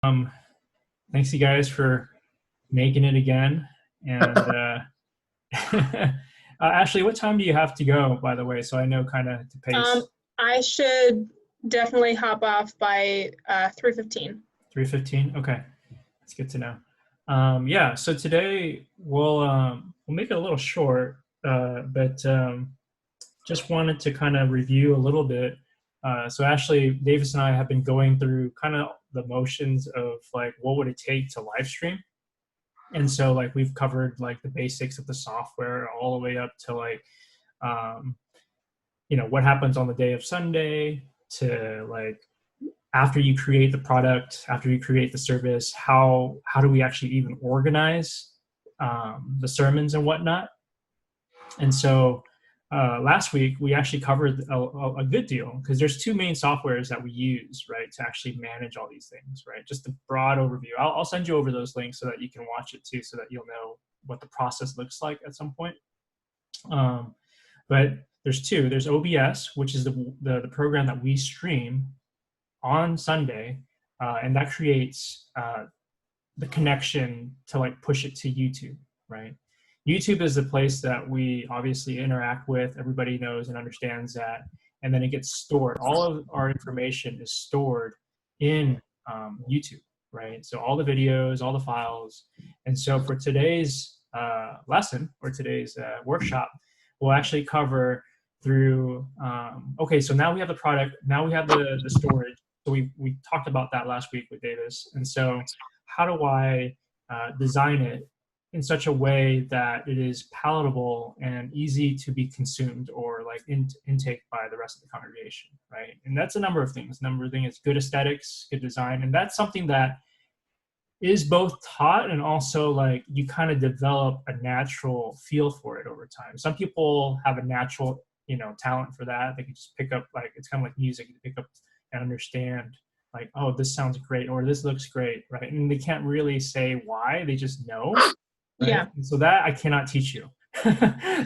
Um, Thanks you guys for making it again. And Ashley, what time do you have to go, by the way, so I know kind of to Um, pace? I should definitely hop off by 3:15. 3:15. Okay, that's good to know. Yeah, so today we'll make it a little short, but just wanted to kind of review a little bit. So Ashley Davis and I have been going through kind of the motions of like what would it take to live stream. And so like we've covered like the basics of the software all the way up to like um, what happens on the day of Sunday to like after you create the product, after you create the service, how do we actually even organize the sermons and whatnot. And so last week we actually covered a good deal because there's two main softwares that we use, right, to actually manage all these things, right? Just a broad overview. I'll send you over those links so that you can watch it too, so that you'll know what the process looks like at some point. Um, but there's two. There's OBS, which is the program that we stream on Sunday, and that creates the connection to like push it to YouTube, right? YouTube is the place that we obviously interact with. Everybody knows and understands that. And then it gets stored. All of our information is stored in YouTube, right? So all the videos, all the files. And so for today's lesson or today's workshop, we'll actually cover through, okay, so now we have the product, now we have the storage. So we talked about that last week with Davis. And so how do I design it in such a way that it is palatable and easy to be consumed or like intake by the rest of the congregation, right? And that's a number of things. Number of things is good aesthetics, good design, and that's something that is both taught and also like you kind of develop a natural feel for it over time. Some people have a natural, talent for that. They can just pick up like it's kind of like music. You pick up and understand like, oh, this sounds great or this looks great, right? And they can't really say why. They just know, right? Yeah. And so that I cannot teach you.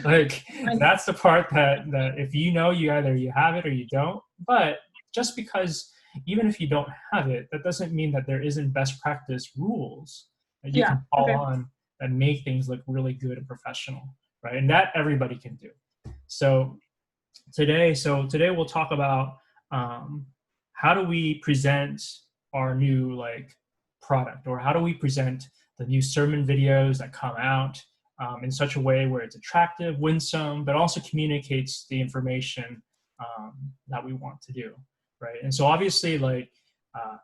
Like that's the part that if you know, you either you have it or you don't. But just because even if you don't have it, that doesn't mean that there isn't best practice rules that you Yeah. can call Okay. on that make things look really good and professional, right? And that everybody can do. So today we'll talk about how do we present our new like product, or how do we present the new sermon videos that come out in such a way where it's attractive, winsome, but also communicates the information that we want to do, right? And so obviously, like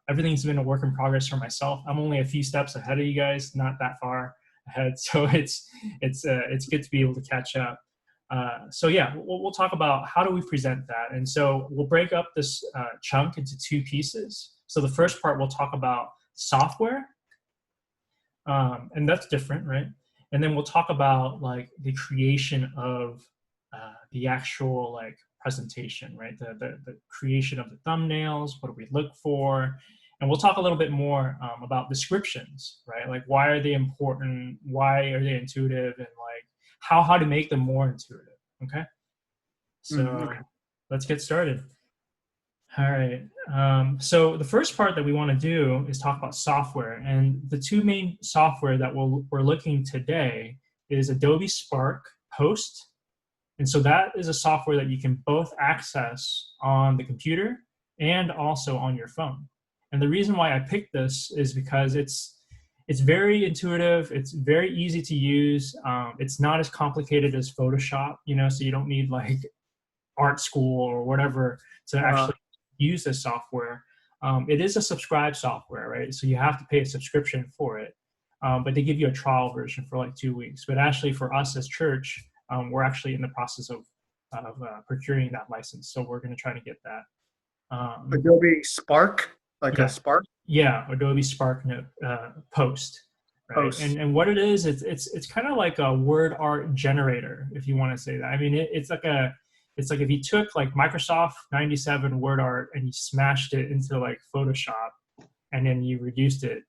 everything's been a work in progress for myself. I'm only a few steps ahead of you guys, not that far ahead, so it's good to be able to catch up. So yeah, we'll talk about how do we present that. And so we'll break up this chunk into two pieces. So the first part, we'll talk about software, and that's different, right? And then we'll talk about like the creation of the actual like presentation, right? The creation of the thumbnails, what do we look for? And we'll talk a little bit more about descriptions, right? Like why are they important? Why are they intuitive? And like how to make them more intuitive. Okay, so Okay. let's get started. All right. So the first part that we want to do is talk about software, and the two main software that we're looking today is Adobe Spark Post, and so that is a software that you can both access on the computer and also on your phone. And the reason why I picked this is because it's very intuitive. It's very easy to use. It's not as complicated as Photoshop, so you don't need like art school or whatever to actually use this software. It is a subscribed software, right? So you have to pay a subscription for it. But they give you a trial version for like 2 weeks. But actually for us as church, we're actually in the process of procuring that license. So we're going to try to get that. Adobe Spark, like Yeah. a Spark Yeah, Adobe Spark Post, right? post. And what it is, it's kind of like a word art generator, if you want to say that. I mean, it's like if you took like Microsoft 97 word art and you smashed it into like Photoshop, and then you reduced it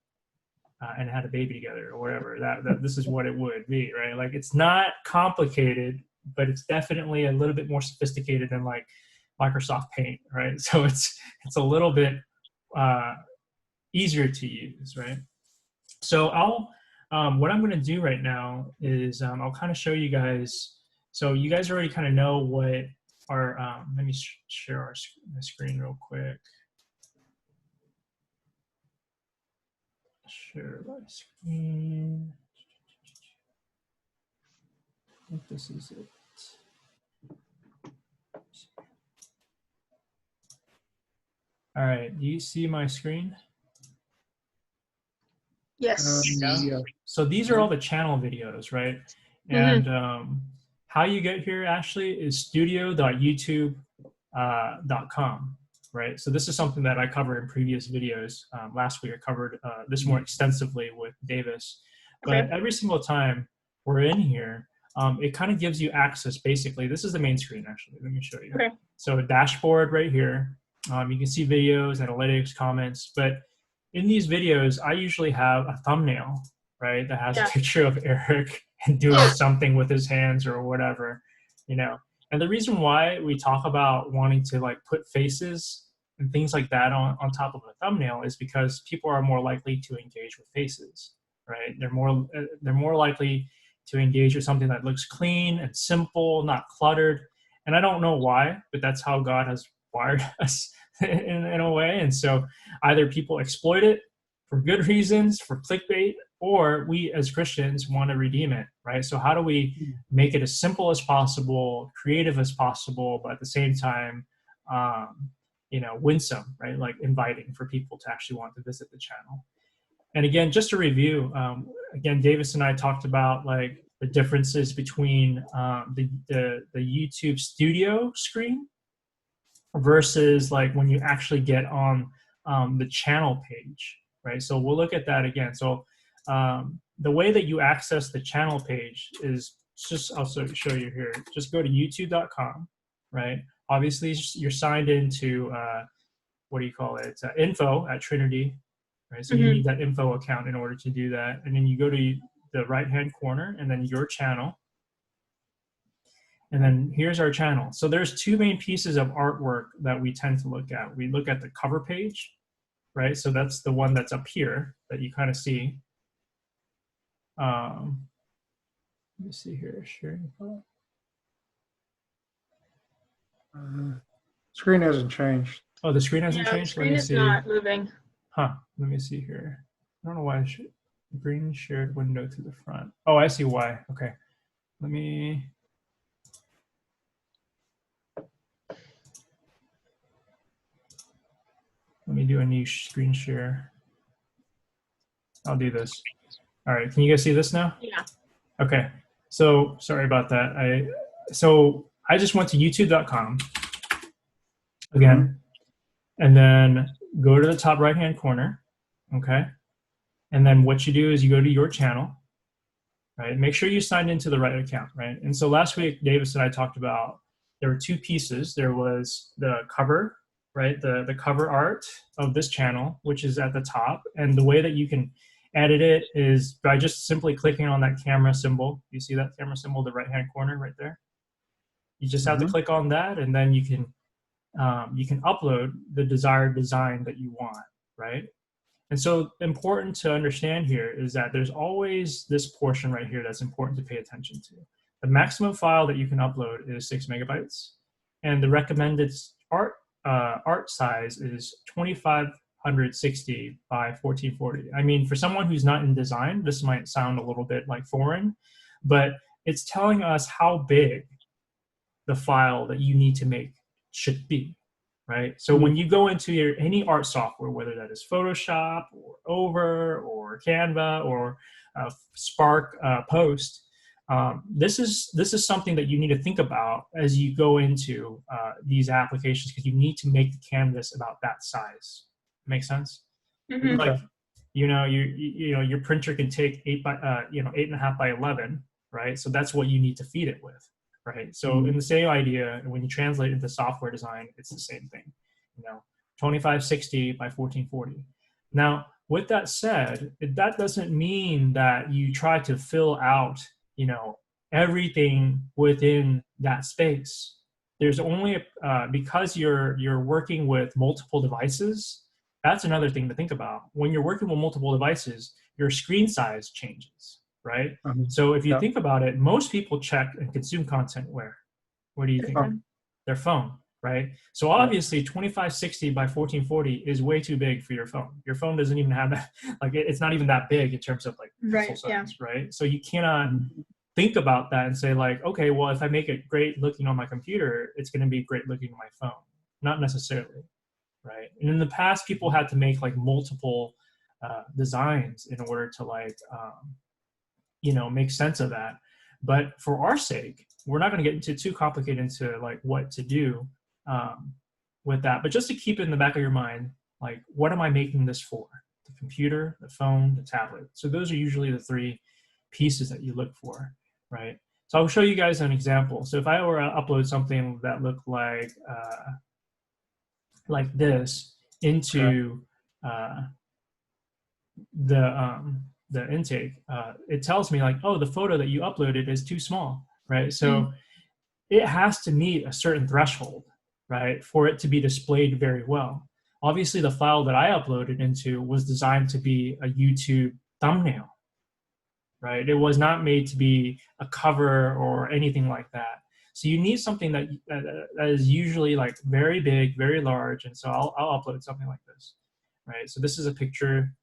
and had a baby together or whatever. That this is what it would be, right? Like it's not complicated, but it's definitely a little bit more sophisticated than like Microsoft Paint, right? So it's a little bit easier to use, right? So what I'm going to do right now is I'll kind of show you guys. So you guys already kind of know what our, let me share my screen real quick. Share my screen. I think this is it. All right, do you see my screen? Yes. Yeah. So these are all the channel videos, right? And how you get here, Ashley, is studio.youtube.com, right? So this is something that I covered in previous videos. Last week I covered this more extensively with Davis. But every single time we're in here, it kind of gives you access, basically. This is the main screen, actually. Let me show you. Okay. So a dashboard right here. You can see videos, analytics, comments, but in these videos, I usually have a thumbnail, right, that has a picture of Eric doing something with his hands or whatever, you know. And the reason why we talk about wanting to like put faces and things like that on top of a thumbnail is because people are more likely to engage with faces, right? They're more likely to engage with something that looks clean and simple, not cluttered. And I don't know why, but that's how God has wired us in a way. And so either people exploit it for good reasons, for clickbait, or we as Christians want to redeem it, right? So how do we make it as simple as possible, creative as possible, but at the same time, winsome, right? Like inviting for people to actually want to visit the channel. And again, just to review, again, Davis and I talked about like the differences between the YouTube studio screen versus like when you actually get on the channel page, right? So we'll look at that again. So the way that you access the channel page is just, I'll show you here. Just go to youtube.com, right? Obviously, you're signed into, what do you call it? Info at Trinity, right? So you need that info account in order to do that. And then you go to the right-hand corner and then your channel. And then here's our channel. So there's two main pieces of artwork that we tend to look at. We look at the cover page, right? So that's the one that's up here that you kind of see. Let me see here, sharing. Screen hasn't changed. Oh, the screen hasn't changed? The screen is not moving. Huh, let me see here. I don't know why I should, bring shared window to the front. Oh, I see why, okay. Let me do a new screen share. I'll do this. All right, can you guys see this now? Yeah. Okay, so sorry about that. I just went to youtube.com again, and then go to the top right-hand corner, okay? And then what you do is you go to your channel, right? Make sure you signed into the right account, right? And so last week, Davis and I talked about there were two pieces. There was the cover, right? The cover art of this channel, which is at the top. And the way that you can edit it is by just simply clicking on that camera symbol. You see that camera symbol, the right-hand corner right there? You just have to click on that, and then you can upload the desired design that you want, right? And so important to understand here is that there's always this portion right here that's important to pay attention to. The maximum file that you can upload is 6 megabytes, and the recommended art size is 2560 by 1440. I mean, for someone who's not in design, this might sound a little bit like foreign, but it's telling us how big the file that you need to make should be, right? So when you go into any art software, whether that is Photoshop or Over or Canva or Spark Post, this is something that you need to think about as you go into these applications, because you need to make the canvas about that size. Make sense? Like, your printer can take 8.5 by 11, right? So that's what you need to feed it with. Right. So in the same idea, when you translate into software design, it's the same thing. 2560 by 1440. Now, with that said, that doesn't mean that you try to fill out, everything within that space. There's only because you're working with multiple devices, that's another thing to think about. When you're working with multiple devices, your screen size changes, right? So if you Yeah. think about it, most people check and consume content where? Where do you think? Their phone, right? So obviously 2560 by 1440 is way too big for your phone. Your phone doesn't even have that, like it's not even that big in terms of like pixel size, right? So you cannot think about that and say like, okay, well, if I make it great looking on my computer, it's going to be great looking on my phone. Not necessarily, right? And in the past, people had to make like multiple designs in order to like, make sense of that. But for our sake, we're not going to get into too complicated into like what to do with that. But just to keep it in the back of your mind, like, what am I making this for? The computer, the phone, the tablet. So those are usually the three pieces that you look for, right? So I'll show you guys an example. So if I were to upload something that looked like this into the intake, it tells me like, oh, the photo that you uploaded is too small, right? So it has to meet a certain threshold, right, for it to be displayed very well. Obviously, the file that I uploaded into was designed to be a YouTube thumbnail, right? It was not made to be a cover or anything like that. So you need something that is usually like very big, very large, and so I'll upload something like this, right? So this is a picture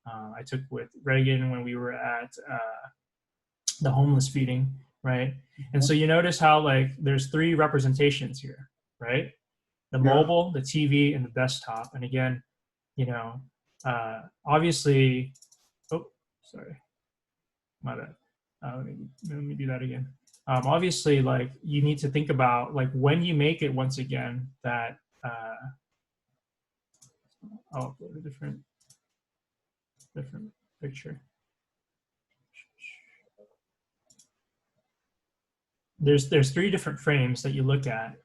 I took with Reagan when we were at the homeless feeding, right? And so you notice how like there's three representations here, right? The mobile, the TV, and the desktop. And again, obviously, oh, sorry, my bad. Let me do that again. Obviously, like you need to think about like when you make it once again that I'll upload a different picture. There's three different frames that you look at.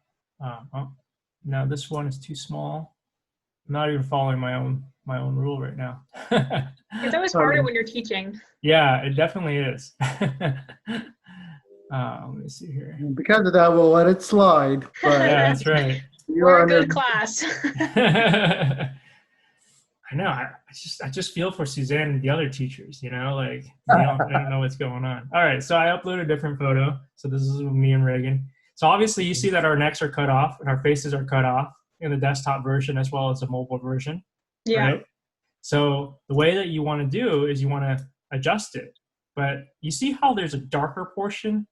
Now this one is too small. I'm not even following my own rule right now. It's always harder when you're teaching. Yeah, it definitely is. Let me see here. Because of that, we'll let it slide. But yeah, that's right. We're a good class. I know. I just feel for Suzanne and the other teachers. Like they don't know what's going on. All right, so I uploaded a different photo. So this is me and Reagan. So obviously, you see that our necks are cut off and our faces are cut off in the desktop version as well as the mobile version. Yeah. Right? So the way that you want to do is you want to adjust it. But you see how there's a darker portion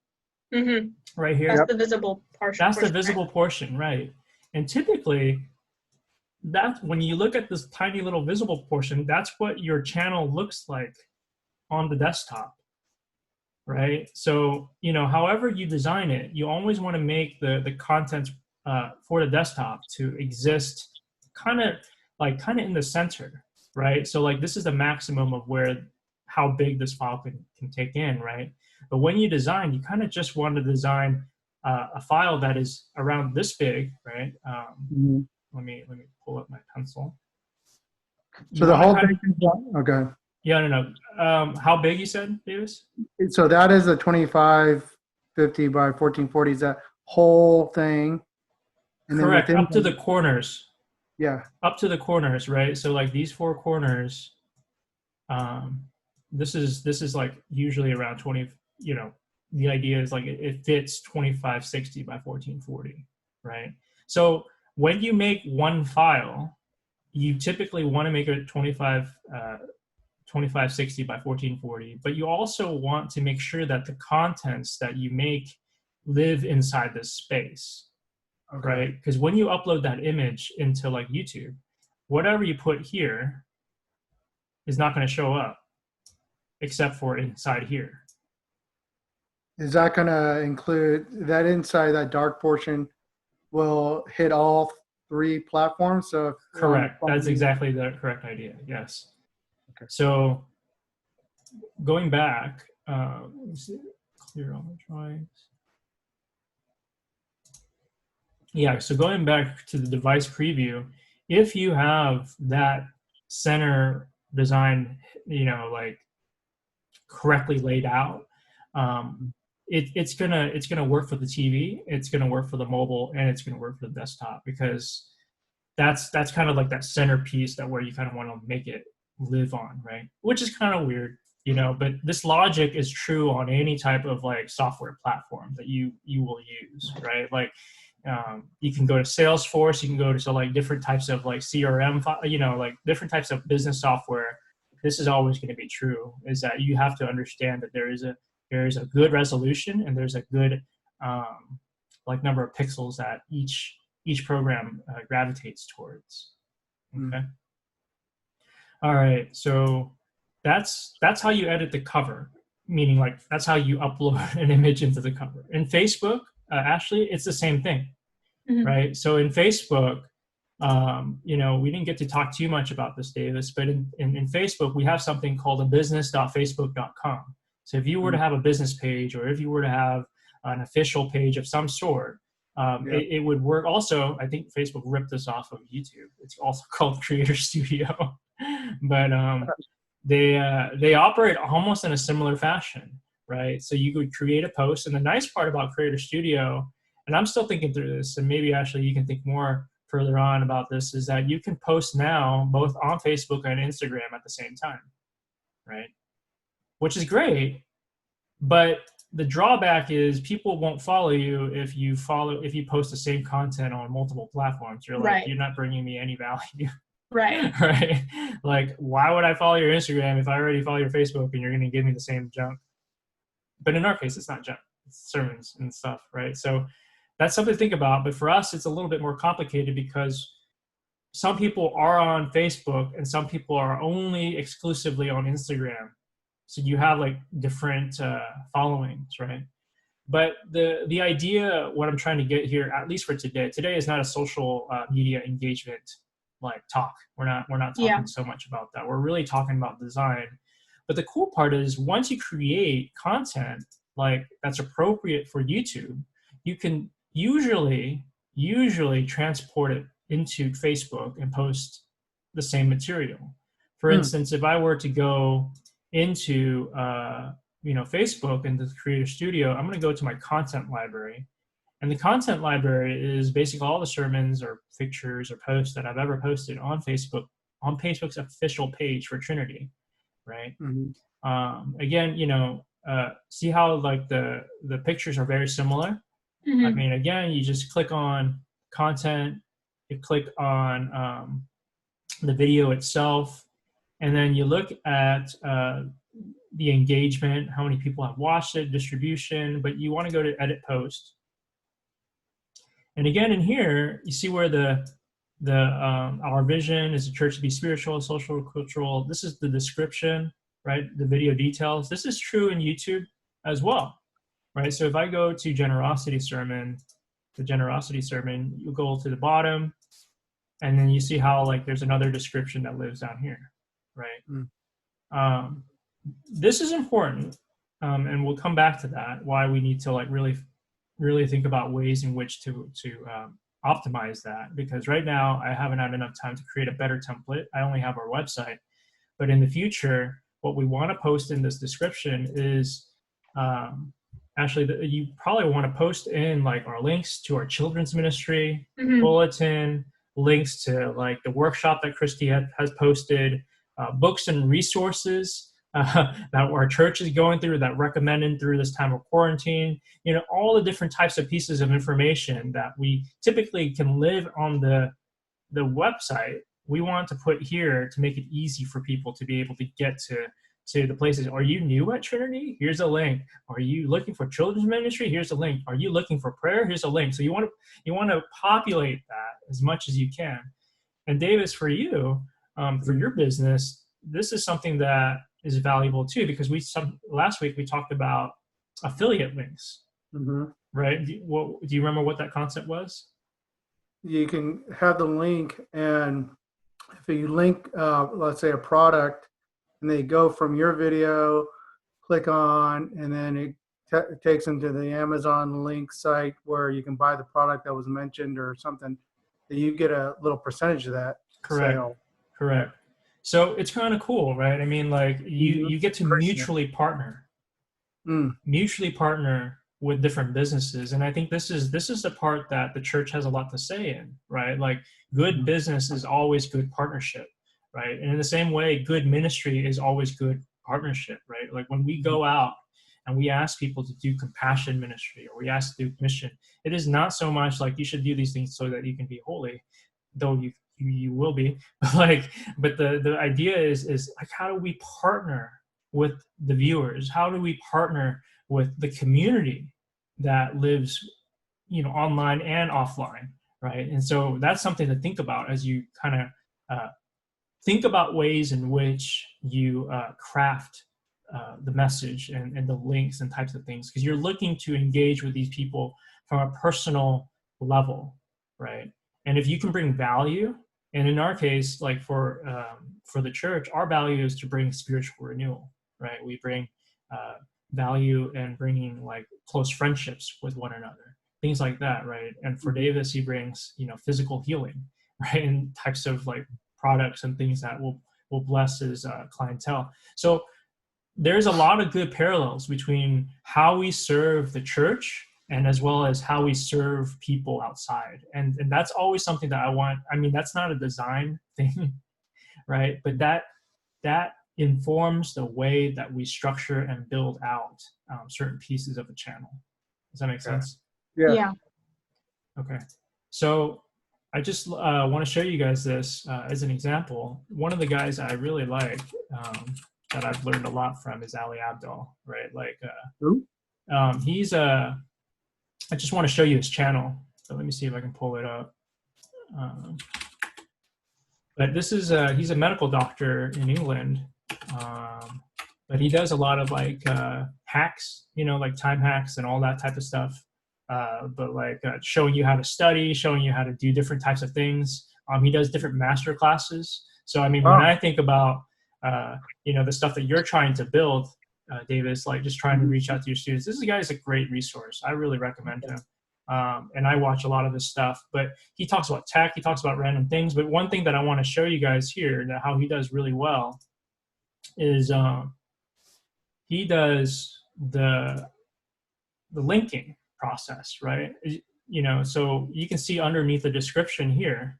right here? That's the visible portion. That's the visible portion, right? And typically, that's when you look at this tiny little visible portion, that's what your channel looks like on the desktop, right? So, however you design it, you always want to make the content for the desktop to exist kind of in the center, right? So like this is the maximum of how big this file can take in, right? But when you design, you kind of just want to design a file that is around this big, right? Let me pull up my pencil. So the whole thing is okay. Yeah, no. How big you said, Davis? So that is a 2550 by 1440. Is that whole thing? And correct. Up to the corners. Yeah. Up to the corners, right? So like these four corners. This is like usually around 20. The idea is like it fits 2560 by 1440, right? So when you make one file, you typically want to make it 2560 by 1440, but you also want to make sure that the contents that you make live inside this space, right? Because when you upload that image into like YouTube, whatever you put here is not going to show up except for inside here. Is that going to include that inside that dark portion will hit all three platforms? So correct. That's exactly the correct idea. Yes. Okay. So going back, let me see, clear all the drawings. Yeah. So going back to the device preview, if you have that center design, like correctly laid out, it's gonna work for the TV, it's gonna work for the mobile, and it's gonna work for the desktop, because that's kind of like that centerpiece that where you kind of want to make it live on, right? Which is kind of weird, you know, but this logic is true on any type of like software platform that you will use, right? Like you can go to Salesforce, you can go to like different types of like CRM, you know, like different types of business software. This is always going to be true, is that you have to understand that there is a good resolution and there's a good like number of pixels that each program gravitates towards. Okay. All right. So that's how you edit the cover, meaning like that's how you upload an image into the cover. In Facebook, Ashley, it's the same thing, right? So in Facebook, you know, we didn't get to talk too much about this, Davis, but in Facebook, we have something called a business.facebook.com. So if you were to have a business page, or if you were to have an official page of some sort, it would work. Also, I think Facebook ripped this off of YouTube. It's also called Creator Studio, but they operate almost in a similar fashion, right? So you could create a post, and the nice part about Creator Studio, and I'm still thinking through this, and maybe actually you can think more further on about this, is that you can post now both on Facebook and Instagram at the same time, right? Which is great, but the drawback is people won't follow you if you post the same content on multiple platforms. You're like, you're not bringing me any value. Right. Right. Like, why would I follow your Instagram if I already follow your Facebook and you're going to give me the same junk? But in our case, it's not junk, it's sermons and stuff, right? So that's something to think about. But for us, it's a little bit more complicated because some people are on Facebook and some people are only exclusively on Instagram. So you have like different followings, right? But the idea, what I'm trying to get here, at least for today is not a social media engagement like talk. We're not talking so much about that. We're really talking about design. But the cool part is once you create content like that's appropriate for YouTube, you can usually transport it into Facebook and post the same material. For instance, if I were to go into Facebook and the Creator Studio, I'm going to go to my content library. And the content library is basically all the sermons or pictures or posts that I've ever posted on Facebook, on Facebook's official page for Trinity, right? Again, see how like the pictures are very similar? I mean, again, you just click on content, you click on the video itself, and then you look at the engagement, how many people have watched it, distribution, but you want to go to edit post. And again, in here, you see where our vision is a church to be spiritual, social, cultural. This is the description, right? The video details. This is true in YouTube as well, right? So if I go to generosity sermon, you go to the bottom, and then you see how like there's another description that lives down here, right? This is important, and we'll come back to that, why we need to like really think about ways in which to optimize that, because right now I haven't had enough time to create a better template. I only have our website, but in the future, what we want to post in this description is actually you probably want to post in like our links to our children's ministry bulletin, links to like the workshop that Christy has posted, books and resources that our church is going through, that recommended through this time of quarantine, all the different types of pieces of information that we typically can live on the website. We want to put here to make it easy for people to be able to get to the places. Are you new at Trinity? Here's a link. Are you looking for children's ministry? Here's a link. Are you looking for prayer? Here's a link. So you want to populate that as much as you can. And Davis, for you, for your business, this is something that is valuable too, because last week we talked about affiliate links, right? Do you remember what that concept was? You can have the link, and if you link, let's say a product, and they go from your video, click on, and then it takes them to the Amazon link site where you can buy the product that was mentioned or something, that you get a little percentage of that sale. Correct. So it's kind of cool, right? I mean, like you get to mutually partner with different businesses. And I think this is the part that the church has a lot to say in, right? Like good business is always good partnership, right? And in the same way, good ministry is always good partnership, right? Like when we go out and we ask people to do compassion ministry, or we ask to do mission, it is not so much like you should do these things so that you can be holy, though you will be, but the idea is like, how do we partner with the viewers? How do we partner with the community that lives, online and offline, right? And so that's something to think about as you kind of think about ways in which you craft the message and the links and types of things, because you're looking to engage with these people from a personal level, right? And if you can bring value, and in our case, like for the church, our value is to bring spiritual renewal, right? We bring value and bringing like close friendships with one another, things like that, right? And for Davis, he brings physical healing, right, and types of like products and things that will bless his clientele. So there's a lot of good parallels between how we serve the church and as well as how we serve people outside. And that's always something that I want. I mean, that's not a design thing, right? But that informs the way that we structure and build out certain pieces of a channel. Does that make sense? Yeah. Yeah. Okay. So I just want to show you guys this as an example. One of the guys I really like that I've learned a lot from is Ali Abdaal, right? Like he's I just want to show you his channel. So let me see if I can pull it up. But this is he's a medical doctor in England, but he does a lot of like hacks, like time hacks and all that type of stuff. But like showing you how to study, showing you how to do different types of things. He does different master classes. So I mean, when I think about the stuff that you're trying to build, Davis, like just trying to reach out to your students, this guy is a great resource. I really recommend him. And I watch a lot of his stuff, but he talks about tech, he talks about random things. But one thing that I want to show you guys here, that how he does really well, is he does the linking process, right? So you can see underneath the description here,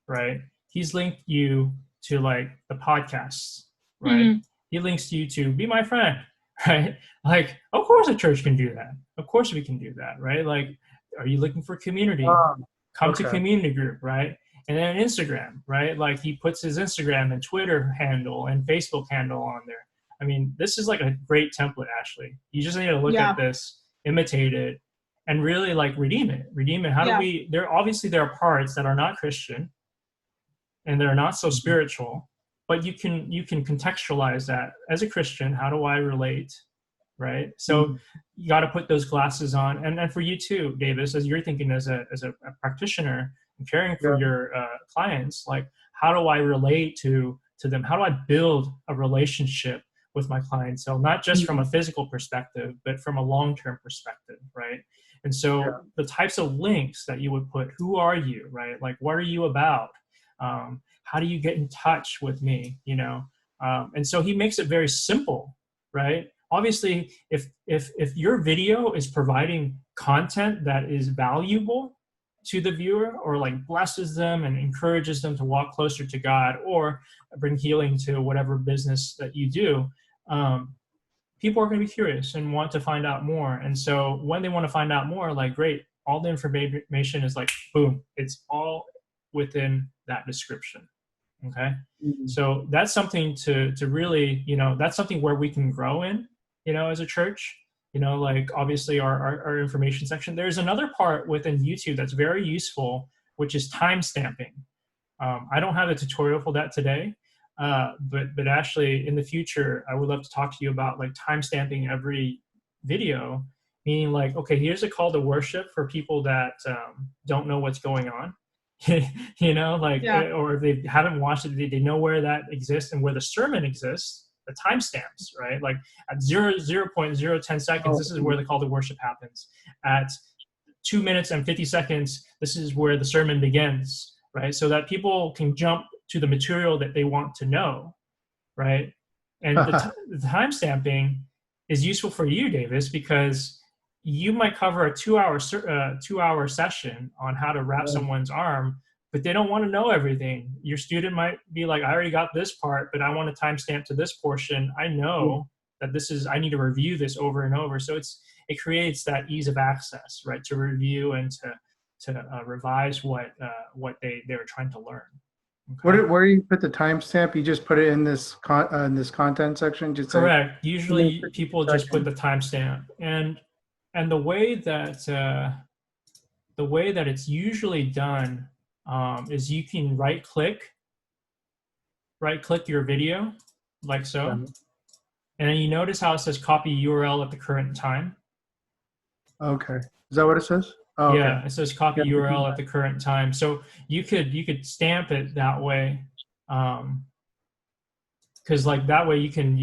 right? He's linked you to like the podcasts, right? Mm-hmm. He links you to Be My Friend, right? Like, of course a church can do that. Of course we can do that, right? Like, are you looking for community? Come to community group, right? And then Instagram, right? Like he puts his Instagram and Twitter handle and Facebook handle on there. I mean, this is like a great template, Ashley. You just need to look at this, imitate it, and really like redeem it. How do we, there are parts that are not Christian and they're not so spiritual, but you can contextualize that as a Christian. How do I relate? Right. So you got to put those glasses on. And for you too, Davis, as you're thinking as a practitioner and caring for your clients, like, how do I relate to them? How do I build a relationship with my clientele, not just from a physical perspective, but from a long-term perspective, right? And so the types of links that you would put, who are you, right? Like, what are you about? How do you get in touch with me, And so he makes it very simple, right? Obviously, if your video is providing content that is valuable to the viewer, or like blesses them and encourages them to walk closer to God, or bring healing to whatever business that you do, people are going to be curious and want to find out more. And so when they want to find out more, like, great, all the information is like, boom, it's all within that description. Okay. So that's something to really, that's something where we can grow in, as a church, like obviously our information section. There's another part within YouTube that's very useful, which is time stamping. I don't have a tutorial for that today, but actually in the future, I would love to talk to you about like time stamping every video, meaning like, okay, here's a call to worship for people that don't know what's going on. Or if they haven't watched it, they know where that exists and where the sermon exists, the timestamps, right? Like at 0.010 seconds, this is where the call to worship happens. At 2 minutes and 50 seconds, this is where the sermon begins, right? So that people can jump to the material that they want to know, right? And the timestamping is useful for you, Davis, because you might cover a 2 hour session on how to wrap someone's arm, but they don't want to know everything. Your student might be like, I already got this part, but I want to timestamp to this portion. I know that I need to review this over and over. So it creates that ease of access, right, to review and to revise what they were trying to learn. Okay. Where do you put the timestamp? You just put it in this content section. Just correct. Usually people just put the timestamp, and the way that it's usually done is you can right click your video like so, and then you notice how it says copy URL at the current time. Okay, is that what it says? Oh, yeah, okay. It says copy URL at the current time. So you could stamp it that way, because like that way you can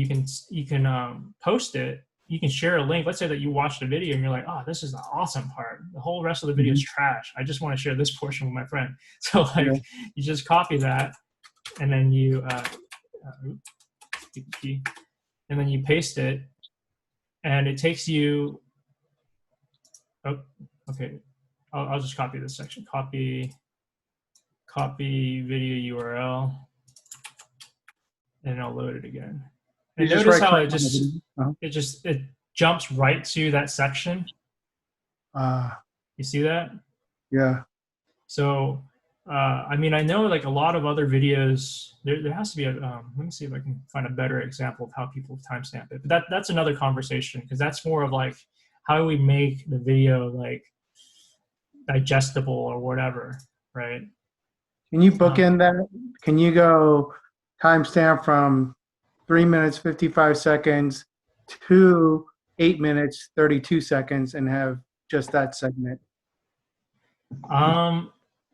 post it. You can share a link. Let's say that you watched a video and you're like, oh, this is the awesome part. The whole rest of the video is trash. I just want to share this portion with my friend. So like you just copy that, and then you and then you paste it, and it takes you. Oh, okay. I'll just copy this section. Copy video URL, and I'll load it again. And notice how it jumps right to that section. You see that? Yeah. So, I mean, I know like a lot of other videos, there has to be a, let me see if I can find a better example of how people timestamp it. But that's another conversation, because that's more of like, how do we make the video like digestible or whatever, right? Can you bookend that? Can you go timestamp from 3 minutes 55 seconds to 8 minutes 32 seconds and have just that segment?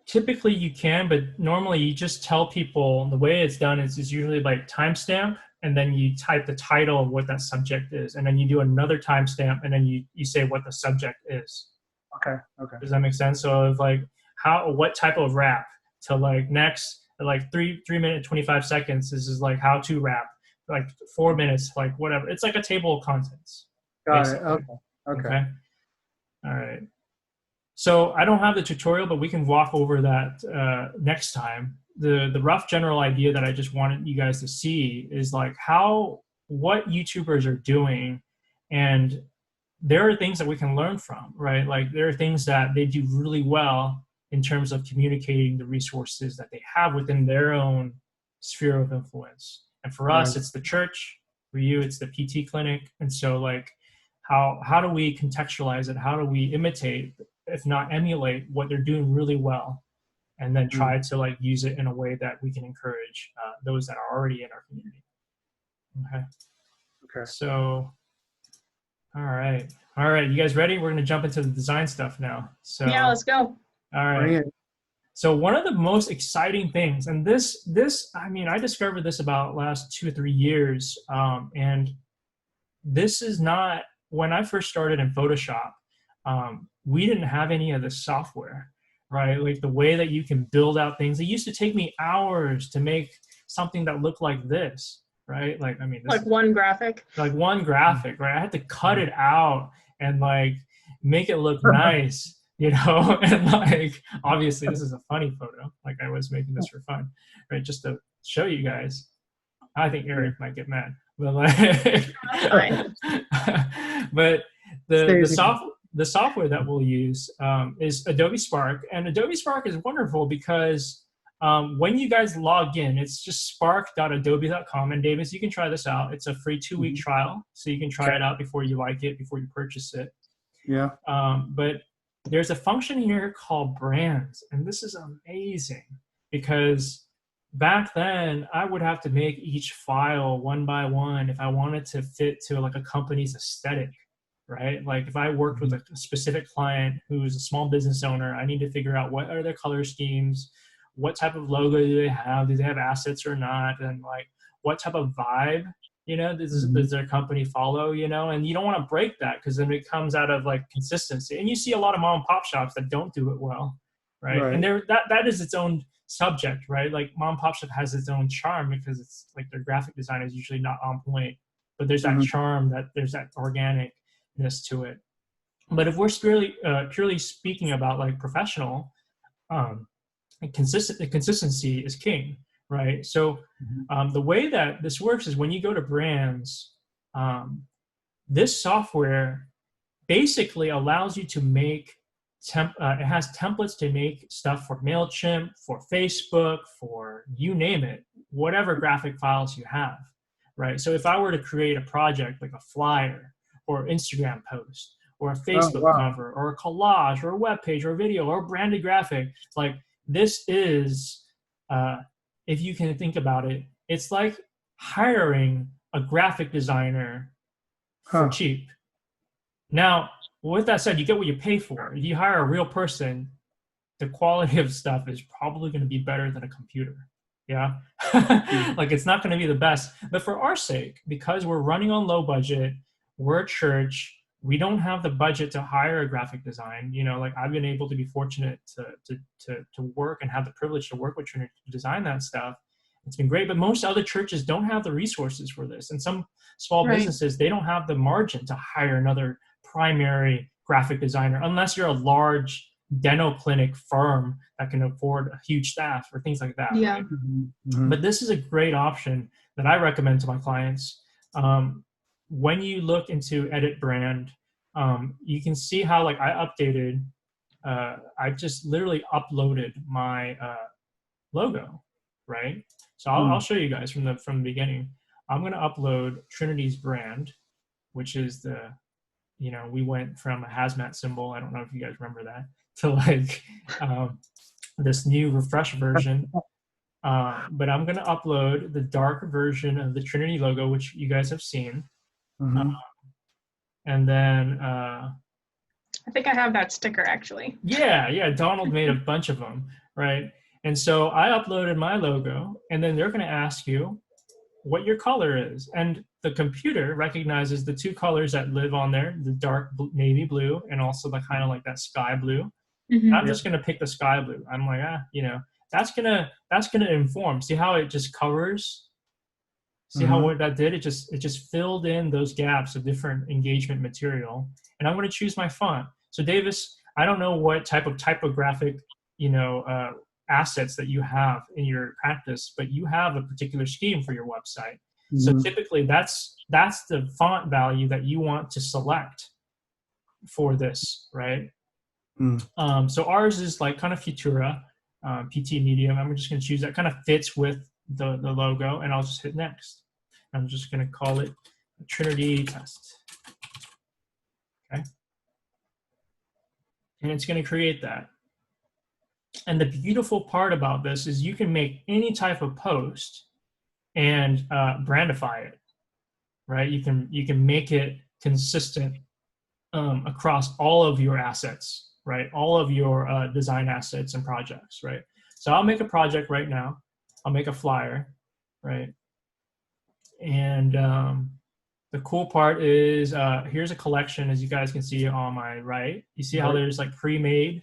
Typically you can, but normally you just tell people, the way it's done is usually like timestamp, and then you type the title of what that subject is, and then you do another timestamp, and then you say what the subject is. Okay. Does that make sense? So it's like what type of wrap to like next, like 3 minute 25 seconds. This is like how to wrap, like 4 minutes, like whatever. It's like a table of contents. Got basically. it. Okay. All right. So I don't have the tutorial, but we can walk over that next time. The rough general idea that I just wanted you guys to see is like what YouTubers are doing, and there are things that we can learn from, right? Like there are things that they do really well in terms of communicating the resources that they have within their own sphere of influence. And for us, it's the church. For you, it's the PT clinic. And so like, how do we contextualize it? How do we imitate, if not emulate, what they're doing really well, and then try to like use it in a way that we can encourage those that are already in our community. Okay. So, all right. You guys ready? We're going to jump into the design stuff now. So yeah, let's go. All right. So one of the most exciting things, and this, I mean, I discovered this about last 2 or 3 years, and this is not, when I first started in Photoshop, we didn't have any of this software, right? Like the way that you can build out things. It used to take me hours to make something that looked like this, right? Like, I mean, like one graphic. Like one graphic, right? I had to cut it out and like make it look nice. You know, and like, obviously this is a funny photo. Like I was making this for fun, right? Just to show you guys. I think Eric might get mad, but like, but the software that we'll use is Adobe Spark, and Adobe Spark is wonderful because when you guys log in, it's just spark.adobe.com. And Davis, you can try this out. It's a free 2-week trial, so you can try it out before you like it, before you purchase it. Yeah. But there's a function here called brands, and this is amazing because back then I would have to make each file one by one if I wanted to fit to like a company's aesthetic, right? Like if I worked with a specific client who's a small business owner, I need to figure out what are their color schemes, what type of logo do they have assets or not, and like what type of vibe, you know, does their company follow, you know? And you don't want to break that because then it comes out of like consistency. And you see a lot of mom and pop shops that don't do it well, right? And that is its own subject, right? Like mom and pop shop has its own charm because it's like their graphic design is usually not on point, but there's that charm, that there's that organicness to it. But if we're purely speaking about like professional, um, consistency is king, right? So the way that this works is when you go to brands, this software basically allows you to make it has templates to make stuff for MailChimp, for Facebook, for you name it, whatever graphic files you have, right? So if I were to create a project like a flyer or Instagram post or a Oh, Facebook wow. cover or a collage or a web page or a video or a branded graphic, like this is, if you can think about it, it's like hiring a graphic designer for Huh. cheap. Now, with that said, you get what you pay for. If you hire a real person, the quality of stuff is probably going to be better than a computer. Yeah. Like it's not going to be the best. But for our sake, because we're running on low budget, we're a church, we don't have the budget to hire a graphic design. You know, like I've been able to be fortunate to work and have the privilege to work with Trinity to design that stuff. It's been great, but most other churches don't have the resources for this. And some small businesses, they don't have the margin to hire another primary graphic designer unless you're a large dental clinic firm that can afford a huge staff or things like that. Yeah. Right? But this is a great option that I recommend to my clients. When you look into Edit Brand, you can see how like I updated, I just literally uploaded my logo, right? So I'll show you guys from the beginning. I'm going to upload Trinity's brand, which is the, you know, we went from a hazmat symbol, I don't know if you guys remember that, to like this new refresh version. But I'm going to upload the dark version of the Trinity logo, which you guys have seen. And then I think I have that sticker actually. yeah, Donald made a bunch of them, right? And so I uploaded my logo, and then they're going to ask you what your color is. And the computer recognizes the two colors that live on there, the dark navy blue and also the kind of like that sky blue. And I'm just going to pick the sky blue. I'm like, you know, that's going to inform. See how it just covers? See how what that did? It just filled in those gaps of different engagement material. And I'm going to choose my font. So Davis, I don't know what type of typographic, you know, assets that you have in your practice, but you have a particular scheme for your website. So typically that's the font value that you want to select for this, right? So ours is like kind of Futura, PT medium. I'm just going to choose that kind of fits with the logo, and I'll just hit next. I'm just going to call it Trinity Test. Okay. And it's going to create that. And the beautiful part about this is you can make any type of post and brandify it, right? You can make it consistent across all of your assets, right? All of your design assets and projects, right? So I'll make a project right now. I'll make a flyer, right? And the cool part is here's a collection, as you guys can see on my right. You see how there's like pre-made,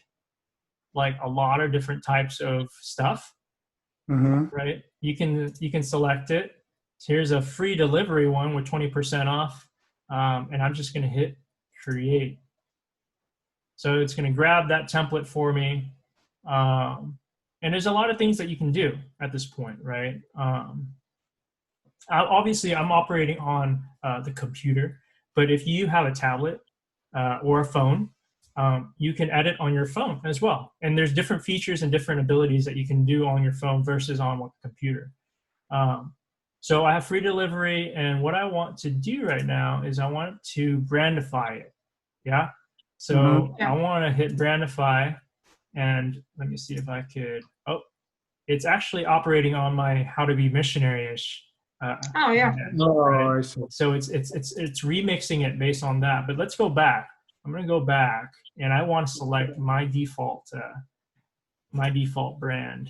like a lot of different types of stuff, right? You can select it. So here's a free delivery one with 20% off, and I'm just going to hit create. So it's going to grab that template for me, and there's a lot of things that you can do at this point, right? Obviously, I'm operating on the computer, but if you have a tablet or a phone, you can edit on your phone as well. And there's different features and different abilities that you can do on your phone versus on a computer. So I have free delivery, and what I want to do right now is I want to brandify it. Yeah. So I want to hit brandify, and let me see if I could. Oh, it's actually operating on my How to Be Missionary-ish. Right? So it's remixing it based on that. But let's go back. I'm going to go back, and I want to select my default brand.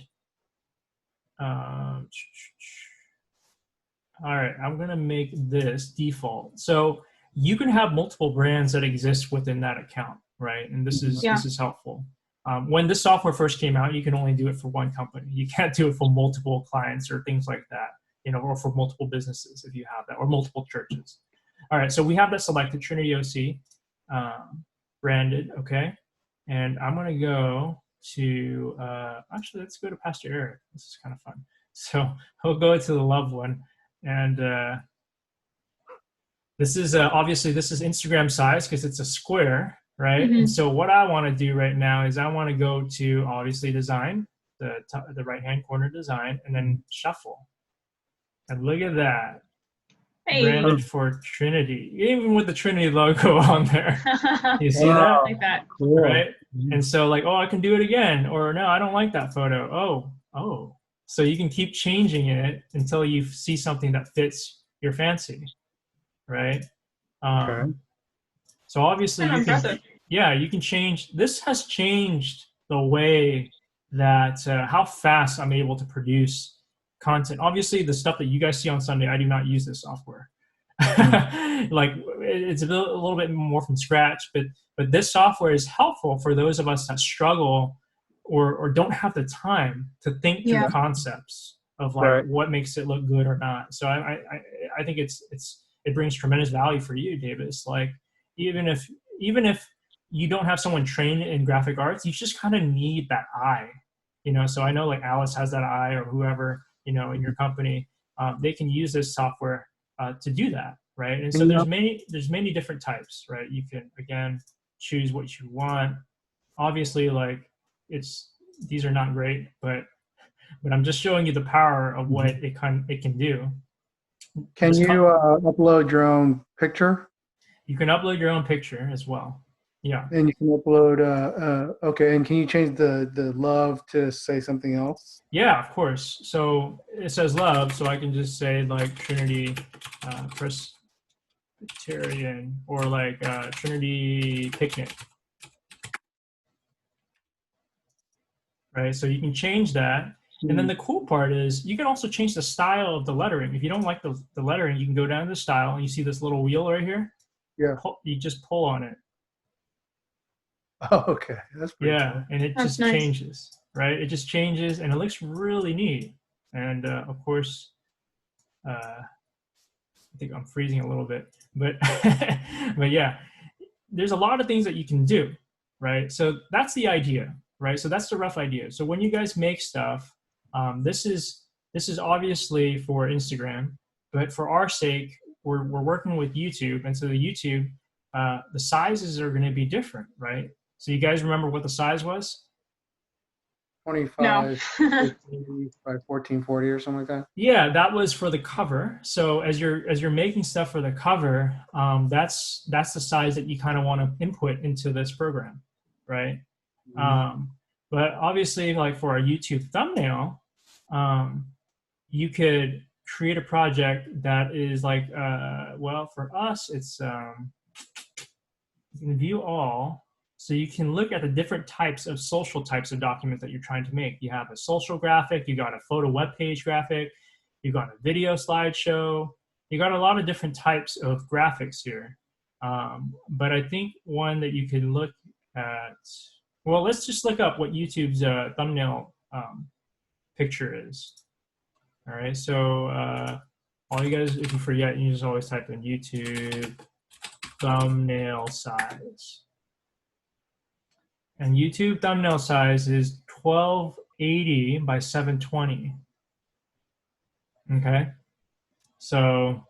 All right, I'm going to make this default. So you can have multiple brands that exist within that account, right? And this is helpful. When this software first came out, you can only do it for one company. You can't do it for multiple clients or things like that, you know, or for multiple businesses if you have that, or multiple churches. All right, so we have that selected, Trinity OC. branded, okay? And I'm gonna go to, actually, let's go to Pastor Eric. This is kind of fun. So we'll go to the love one. And this is, obviously, this is Instagram size because it's a square, right? Mhm. And so what I wanna do right now is I wanna go to, obviously, design, the right-hand corner design, and then shuffle. And look at that. Hey. Branded for Trinity, even with the Trinity logo on there. You see that? Like that. Cool. Right? And so like, oh, I can do it again, or no, I don't like that photo. Oh. So you can keep changing it until you see something that fits your fancy, right? Okay. So obviously Kind of you can, impressive. yeah, you can change. This has changed the way that how fast I'm able to produce content. Obviously, the stuff that you guys see on Sunday, I do not use this software. Like it's a little bit more from scratch, but this software is helpful for those of us that struggle or don't have the time to think through Yeah. concepts of like Right. what makes it look good or not. So I think it brings tremendous value for you, Davis. Like even if you don't have someone trained in graphic arts, you just kind of need that eye, you know. So I know like Alice has that eye, or whoever, you know, in your company, they can use this software to do that, right? And so there's many different types, right? You can again choose what you want. Obviously, like these are not great, but I'm just showing you the power of what it can do. Can Just you upload your own picture? you can upload your own picture as well. Yeah. And you can upload, okay, and can you change the love to say something else? Yeah, of course. So it says love, so I can just say like Trinity Presbyterian, or like Trinity Picnic, right? So you can change that. And then the cool part is you can also change the style of the lettering. If you don't like the lettering, you can go down to style, and you see this little wheel right here. Yeah. You just pull on it. Oh, okay. That's pretty cool. And it That's just nice. changes, right? It just changes, and it looks really neat. And of course, I think I'm freezing a little bit, but but yeah, there's a lot of things that you can do, right? So that's the idea, right? So that's the rough idea. So when you guys make stuff, this is obviously for Instagram, but for our sake, we're working with YouTube, and so the YouTube, the sizes are going to be different, right? So you guys remember what the size was? 25 50 by 1440 or something like that. Yeah, that was for the cover. So as you're making stuff for the cover, that's the size that you kind of want to input into this program, right? But obviously, like for our YouTube thumbnail, you could create a project that is like, well, for us, it's you can view all. So you can look at the different types of social types of documents that you're trying to make. You have a social graphic, you got a photo web page graphic, you got a video slideshow, you got a lot of different types of graphics here. But I think one that you can look at, well, let's just look up what YouTube's thumbnail picture is. All right, so all you guys, if you forget, you just always type in YouTube thumbnail size. And YouTube thumbnail size is 1280 by 720. Okay, so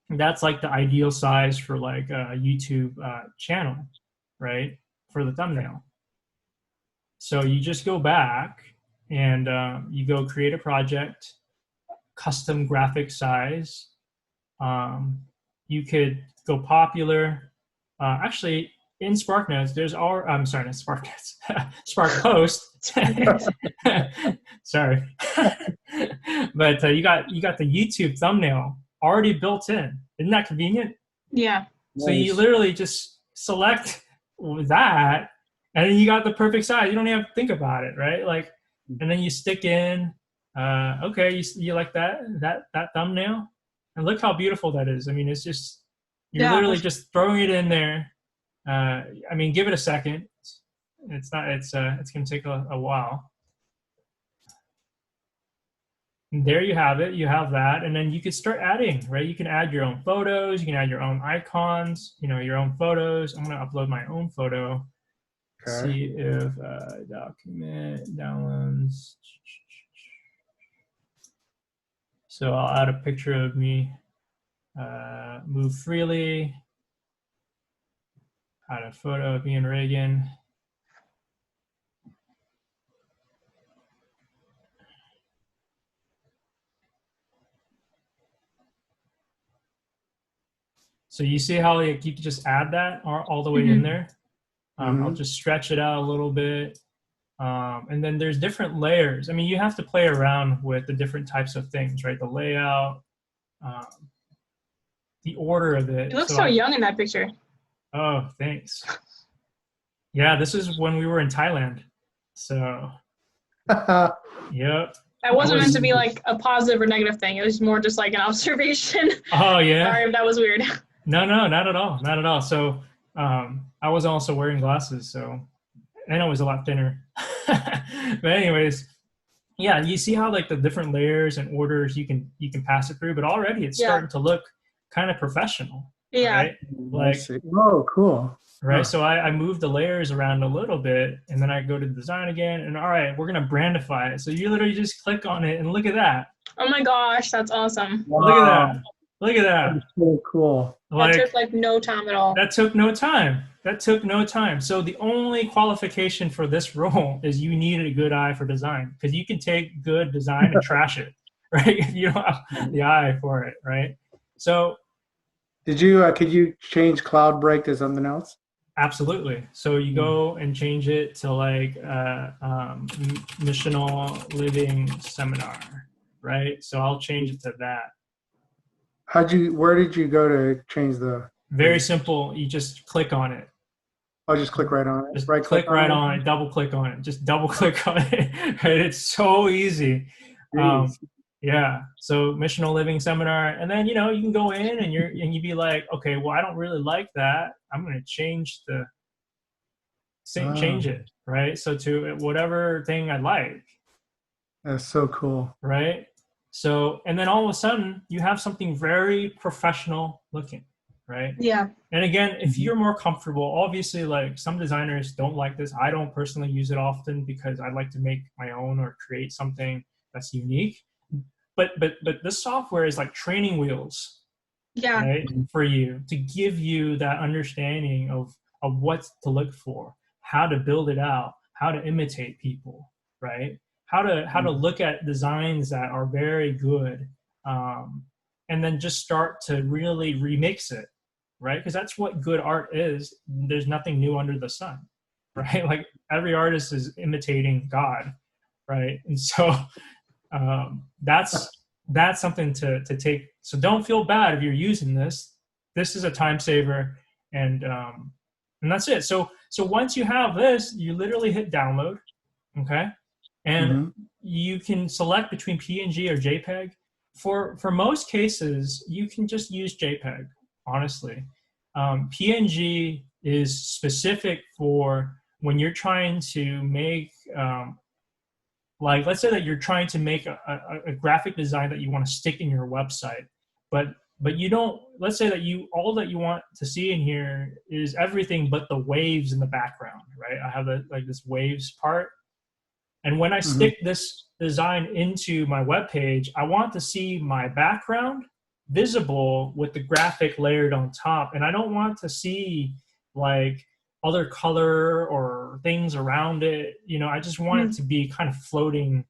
that's like the ideal size for like a YouTube channel, right? For the thumbnail. So you just go back and you go create a project, custom graphic size. You could go popular. Actually, in SparkNotes, there's I'm sorry, not SparkNotes, Spark Post. Sorry, but you got the YouTube thumbnail already built in. Isn't that convenient? Yeah. So you literally just select that, and then you got the perfect size. You don't even have to think about it, right? Like, and then you stick in. Okay, you like that thumbnail, and look how beautiful that is. I mean, it's just you're literally just throwing it in there. I mean, give it a second. It's not. It's going to take a while. There you have it. You have that, and then you could start adding, right? You can add your own photos. You can add your own icons. Your own photos. I'm gonna upload my own photo. Okay. See if document downloads. So I'll add a picture of me. Move freely. Add a photo of me and Reagan. So you see how you can just add that all the way in there. I'll just stretch it out a little bit. And then there's different layers. I mean, you have to play around with the different types of things, right? The layout, the order of it. You look so young in that picture. Oh, thanks. Yeah, this is when we were in Thailand. So, yep. That wasn't meant to be like a positive or negative thing. It was more just like an observation. Oh, yeah. Sorry if that was weird. No, not at all. Not at all. So I was also wearing glasses, and I was a lot thinner. But anyways, yeah, you see how like the different layers and orders you can pass it through, but already it's starting to look kind of professional. Yeah. Right? Like, oh, cool. Right. Huh. So I moved the layers around a little bit, and then I go to design again, and all right, we're gonna brandify it. So you literally just click on it, and look at that. Oh my gosh, that's awesome. Wow. Look at that. Look at that. That's so cool. That took like no time at all. That took no time. That took no time. So the only qualification for this role is you need a good eye for design, because you can take good design and trash it, right? If you don't have the eye for it, right? So could you change Cloud Break to something else? Absolutely. So you go and change it to like missional living seminar, right? So I'll change it to that. Where did you go to change the? Very simple. You just click on it. I'll just click right on it. Just right click right on it. Double click on it. Just double click on it. Right? It's so easy. Yeah. So missional living seminar, and then you can go in and you'd be like, okay, well, I don't really like that. I'm going to change it, right? So to whatever thing I like. That's so cool. Right. So, and then all of a sudden you have something very professional looking, right? Yeah. And again, if you're more comfortable, obviously, like some designers don't like this. I don't personally use it often because I like to make my own or create something that's unique. But this software is like training wheels, right, for you to give you that understanding of what to look for, how to build it out, how to imitate people, right? How to look at designs that are very good, and then just start to really remix it, right? Because that's what good art is. There's nothing new under the sun, right? Like every artist is imitating God, right? And so that's something to take. So don't feel bad if you're using this. This is a time saver, and that's it. So once you have this, you literally hit download, okay? And you can select between PNG or JPEG. For most cases, you can just use JPEG, honestly. PNG is specific for when you're trying to make, like, let's say that you're trying to make a graphic design that you want to stick in your website, but you don't, let's say that all that you want to see in here is everything but the waves in the background, right? I have this waves part. And when I stick this design into my web page, I want to see my background visible with the graphic layered on top. And I don't want to see like other color or things around it. I just want it to be kind of floating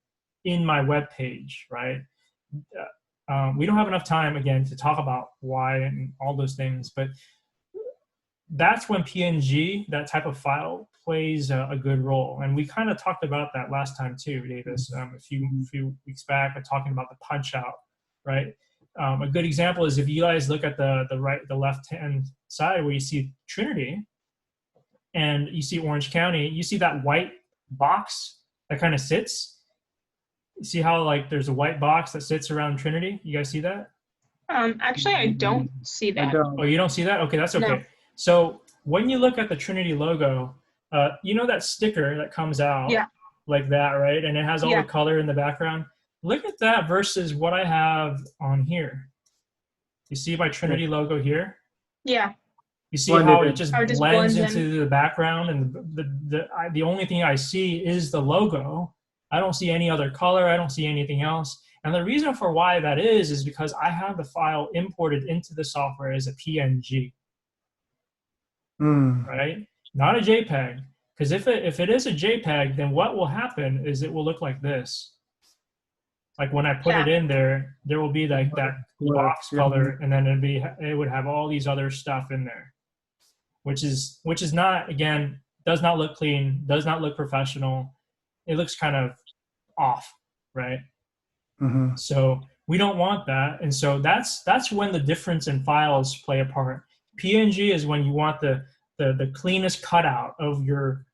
in my web page, right? We don't have enough time, again, to talk about why and all those things, but that's when PNG, that type of file, plays a good role. And we kind of talked about that last time too, Davis, a few weeks back, talking about the punch out, right? A good example is if you guys look at the left-hand side where you see Trinity and you see Orange County, you see that white box that kind of sits. You see how like there's a white box that sits around Trinity? You guys see that? Actually, I don't see that. Oh, you don't see that? Okay, that's okay. No. So when you look at the Trinity logo, that sticker that comes out like that, right? And it has all the color in the background. look at that versus what I have on here. You see my Trinity logo here? Yeah. You see Blended how it in. just How it just blends blends in. into the background, and the only thing I see is the logo. I don't see any other color. I don't see anything else. And the reason for why that is because I have the file imported into the software as a PNG, right? Not a JPEG. Because if it is a JPEG, then what will happen is it will look like this. Like when I put Yeah. it in there, there will be like that box Yeah. color, and then it would have all these other stuff in there, which is not, again, does not look clean, does not look professional. It looks kind of off, right? Mm-hmm. So we don't want that, and so that's when the difference in files play a part. PNG is when you want the cleanest cutout of your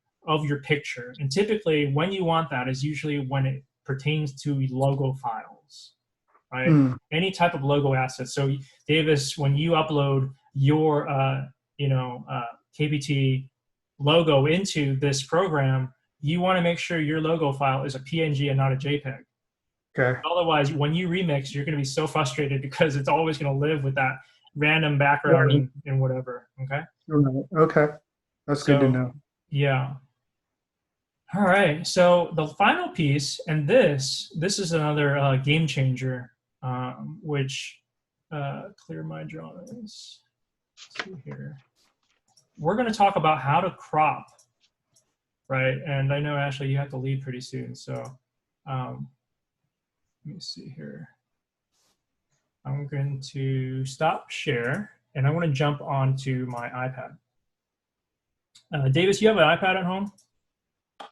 picture, and typically when you want that is usually when it pertains to logo files, right? Any type of logo asset. So Davis, when you upload your KBT logo into this program, you want to make sure your logo file is a PNG and not a JPEG. Okay. Otherwise, when you remix, you're going to be so frustrated because it's always going to live with that random background and whatever. Okay. Okay. That's good to know. Yeah. All right. So the final piece, and this is another game changer, which clear my drawings. Let's see here. We're going to talk about how to crop, right? And I know, Ashley, you have to leave pretty soon. So let me see here. I'm going to stop share, and I want to jump onto my iPad. Davis, you have an iPad at home?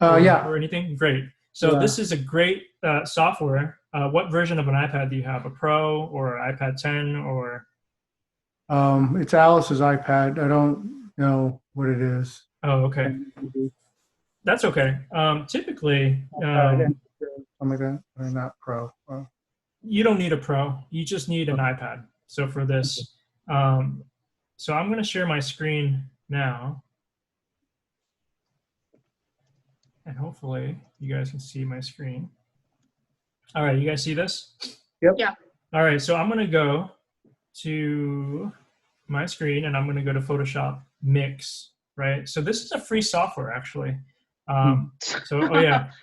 Yeah. Or anything? Great. So this is a great software. What version of an iPad do you have? A Pro or iPad 10 or? It's Alice's iPad. I don't know what it is. Oh, okay. That's okay. Typically, something like that. Or not Pro. you don't need a Pro. You just need an iPad. So for this, so I'm going to share my screen now. And hopefully you guys can see my screen. All right, you guys see this? Yep. Yeah. All right, so I'm going to go to my screen, and I'm going to go to Photoshop Mix, right? So this is a free software, actually. So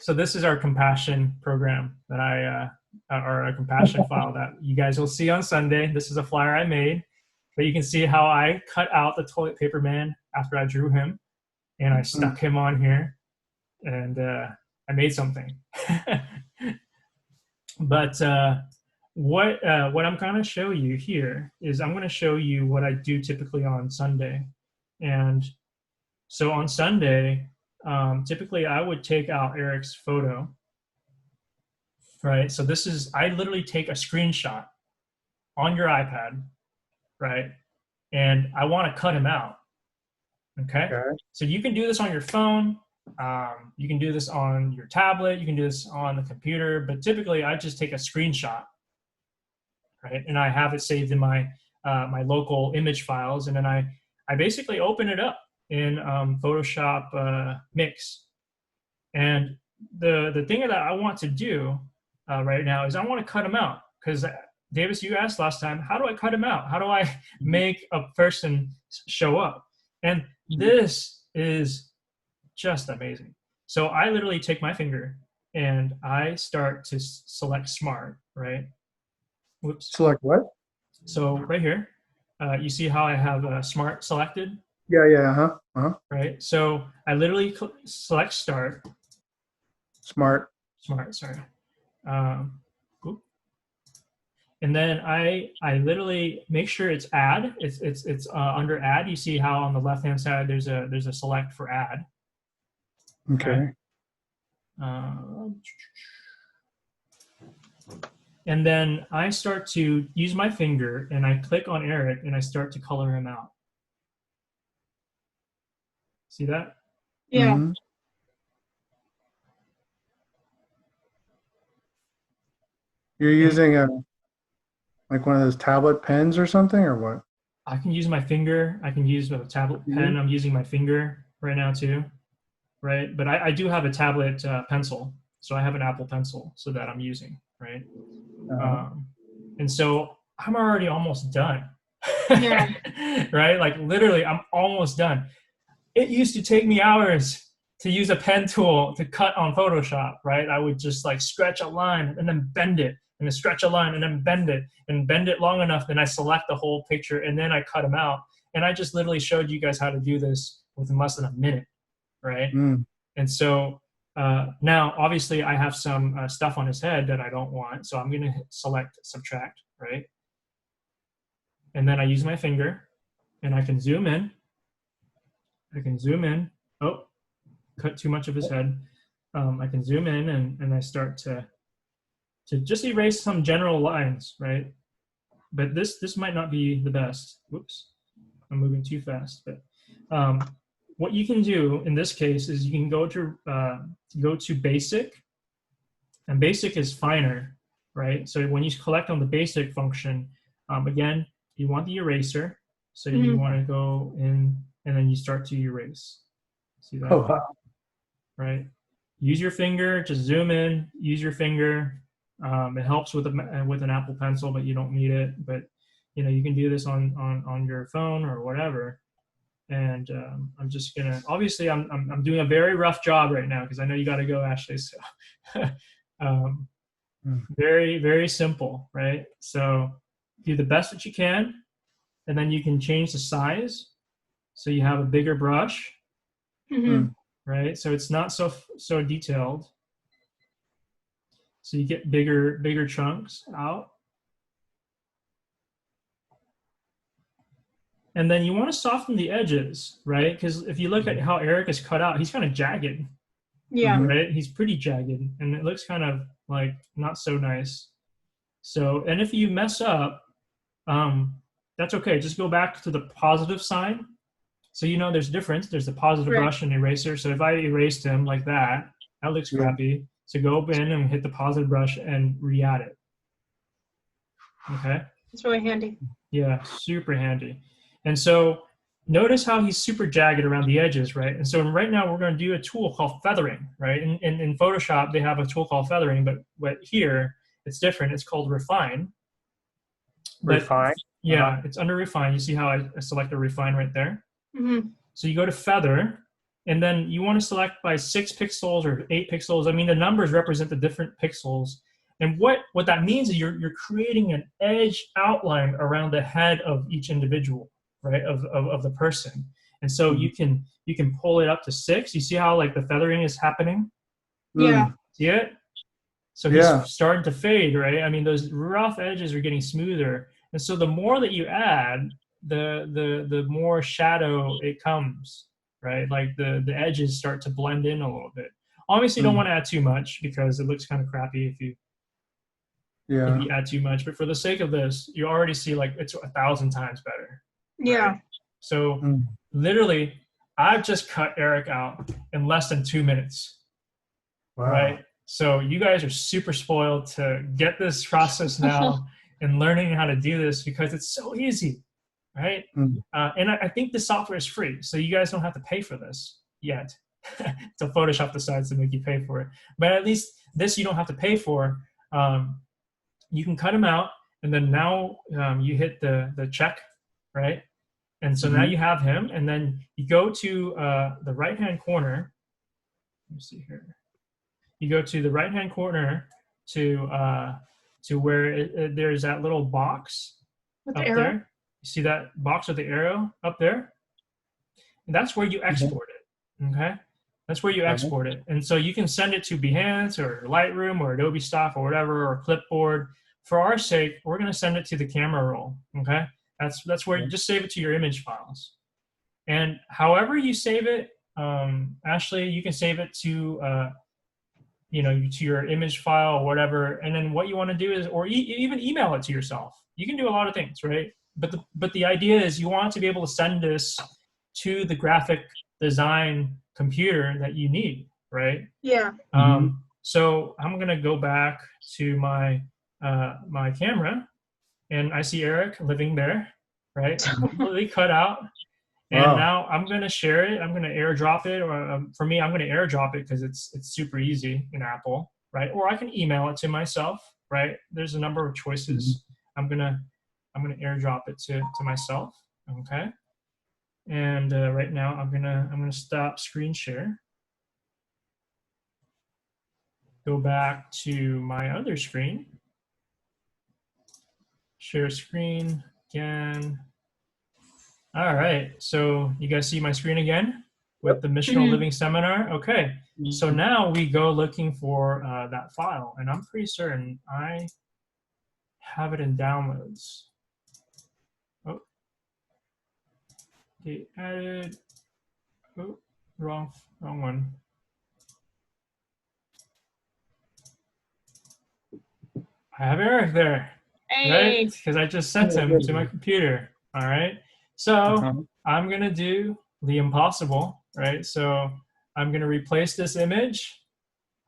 this is our Compassion program that or a Compassion file that you guys will see on Sunday. This is a flyer I made, but you can see how I cut out the toilet paper man after I drew him, and I stuck him on here, and I made something. But what I'm going to show you here is I'm going to show you what I do typically on Sunday. And so on Sunday, typically I would take out Eric's photo, right? So this is, I literally take a screenshot on your iPad, right? And I want to cut him out, okay? So you can do this on your phone. You can do this on your tablet. You can do this on the computer. But typically, I just take a screenshot, right? And I have it saved in my my local image files. And then I basically open it up in Photoshop Mix. And the thing that I want to do right now is I want to cut him out. Because, Davis, you asked last time, how do I cut him out? How do I make a person show up? And this is just amazing. So I literally take my finger and I start to select smart, right? Whoops. Select what? So right here, you see how I have smart selected? Yeah. Right. So I literally select start. Smart, sorry. And then I literally make sure it's add. It's under add. You see how on the left hand side there's a select for add. Okay. And then I start to use my finger and I click on Eric and I start to color him out. See that? Yeah. Mm-hmm. You're using like one of those tablet pens or something, or what? I can use my finger. I can use a tablet pen. I'm using my finger right now too, right? But I do have a tablet pencil. So I have an Apple Pencil so that I'm using. right? Uh-huh. And so I'm already almost done. Yeah. Right? Like literally, I'm almost done. It used to take me hours to use a pen tool to cut on Photoshop, right? I would just like stretch a line and then bend it, and then stretch a line and then bend it long enough. Then I select the whole picture and then I cut them out. And I just literally showed you guys how to do this within less than a minute, right? Mm. And so now, obviously, I have some stuff on his head that I don't want. So I'm going to select subtract, right? And then I use my finger and I can zoom in. I can zoom in. Oh, cut too much of his head. I can zoom in and I start to just erase some general lines, right? But this might not be the best. Whoops, I'm moving too fast. But what you can do in this case is you can go to basic, and basic is finer, right? So when you collect on the basic function, again, you want the eraser. So you want to go in and then you start to erase. See that? Oh, wow. Right? Use your finger, just zoom in, use your finger. It helps with an Apple Pencil, but you don't need it. But you know, you can do this on your phone or whatever. And I'm just gonna, obviously I'm doing a very rough job right now because I know you got to go, Ashley. So very, very simple, right? So do the best that you can, and then you can change the size so you have a bigger brush, right? So it's not so detailed. So you get bigger chunks out. And then you want to soften the edges, right? Because if you look at how Eric is cut out, he's kind of jagged. Yeah. Right? He's pretty jagged, and it looks kind of like not so nice. So, and if you mess up, that's okay. Just go back to the positive sign. So you know there's a difference. There's the positive brush and eraser. So if I erased him like that, that looks crappy. So go in and hit the positive brush and re-add it. Okay? It's really handy. Yeah, super handy. And so notice how he's super jagged around the edges, right? And so right now we're going to do a tool called feathering, right? In Photoshop, they have a tool called feathering, but here it's different. It's called refine. Refine? Yeah, it's under refine. You see how I select a refine right there? So you go to feather, and then you want to select by 6 pixels or 8 pixels. I mean, the numbers represent the different pixels. And what that means is you're creating an edge outline around the head of each individual, right, of the person. And so you can pull it up to 6. You see how like the feathering is happening? Yeah. See it? So he's starting to fade, right? I mean, those rough edges are getting smoother. And so the more that you add, the more shadow it comes, right? Like the edges start to blend in a little bit. Obviously, you don't want to add too much because it looks kind of crappy if you add too much. But for the sake of this, you already see like it's 1,000 times better. Yeah. Right? So literally, I've just cut Eric out in less than 2 minutes. Wow. Right? So you guys are super spoiled to get this process now and learning how to do this because it's so easy, right? And I think the software is free, so you guys don't have to pay for this yet until Photoshop decides to make you pay for it. But at least this you don't have to pay for. You can cut them out, and then now you hit the check, right? And so now you have him, and then you go to the right-hand corner. Let me see here. You go to the right-hand corner to where there's that little box with up the arrow. there. You see that box with the arrow up there? And that's where you export it, okay? That's where you export it. And so you can send it to Behance or Lightroom or Adobe Stock or whatever, or Clipboard. For our sake, we're going to send it to the camera roll, okay? That's where you just save it to your image files. And however you save it, Ashley, you can save it to to your image file or whatever. And then what you want to do is, or even email it to yourself. You can do a lot of things, right? But the idea is you want to be able to send this to the graphic design computer that you need, right? Yeah. So I'm gonna go back to my my camera, and I see Eric living there, right? Completely cut out. And now I'm going to share it. I'm going to airdrop it. Or for me, I'm going to airdrop it because it's super easy in Apple, right? Or I can email it to myself, right? There's a number of choices. I'm gonna airdrop it to myself. Okay. And right now I'm gonna stop screen share. Go back to my other screen. Share screen again. All right. So you guys see my screen again with the Missional Living Seminar. Okay. So now we go looking for that file, and I'm pretty certain I have it in downloads. Oh, okay, added. Oh, wrong one. I have Eric there, Hey. right? Because I just sent him to my computer. All right. So I'm gonna do the impossible, right? So I'm gonna replace this image.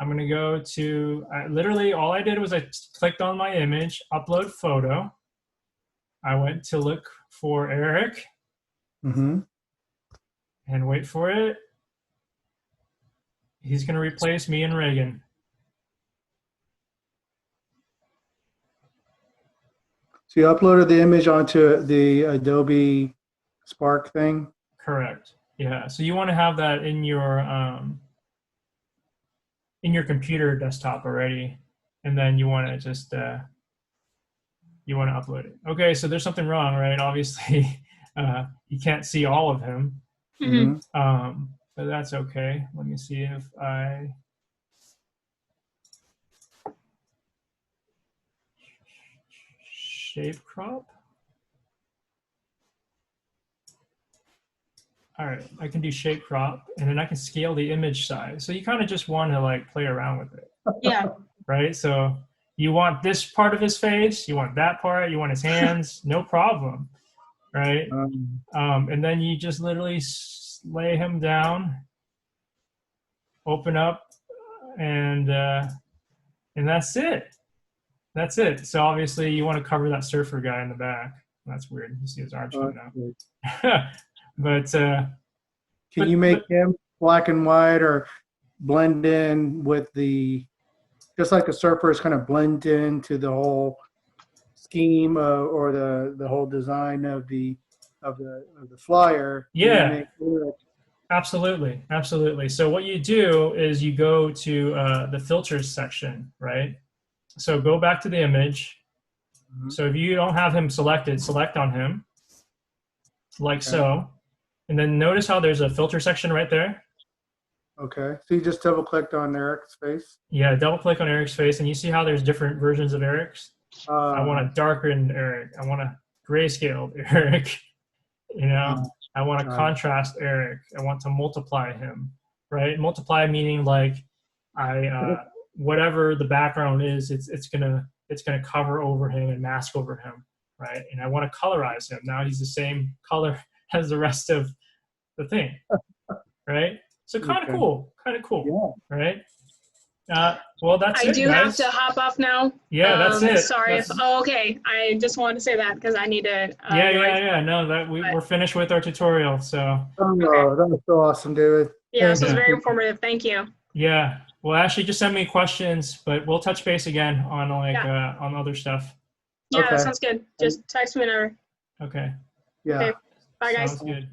I'm gonna go to, literally all I did was I clicked on my image, upload photo. I went to look for Eric and wait for it. He's gonna replace me and Reagan. So you uploaded the image onto the Adobe Spark thing? Correct. Yeah. So you want to have that in your computer desktop already, and then you want to just you want to upload it. Okay. So there's something wrong, right? Obviously, you can't see all of him, but that's okay. Let me see if I. Shape crop. All right, I can do shape crop, and then I can scale the image size. So you kind of just want to like play around with it. Yeah. Right. So you want this part of his face, you want that part, you want his hands, no problem. Right. And then you just literally lay him down, open up, and that's it. That's it. So obviously you want to cover that surfer guy in the back. That's weird. You see his arms coming out. But can you make him black and white or blend in with the, just like the surfers kind of blend into the whole scheme or the whole design of the flyer? Yeah. Absolutely, absolutely. So what you do is you go to the filters section, right? So go back to the image. So if you don't have him selected, select on him, like so. And then notice how there's a filter section right there. Okay, so you just double clicked on Eric's face? Yeah, double click on Eric's face, and you see how there's different versions of Eric's? I want a darkened Eric. I want a grayscaled Eric. You know, I want to contrast Eric. I want to multiply him, right? Multiply meaning like whatever the background is, it's gonna cover over him and mask over him, right? And I want to colorize him. Now he's the same color as the rest of the thing, right? So kind of cool, right? Well, that's it, I do guys. have to hop off now. Yeah, that's it. Sorry if. Oh, okay. I just wanted to say that because I need to. Yeah. No, that we're finished with our tutorial. So. Oh, that was so awesome, David. Yeah, this was very informative. Thank you. Yeah. Well, Ashley, just send me questions, but we'll touch base again on on other stuff. Yeah, that sounds good. Just text me whenever. Okay. Yeah. Okay. Bye, guys. Sounds good.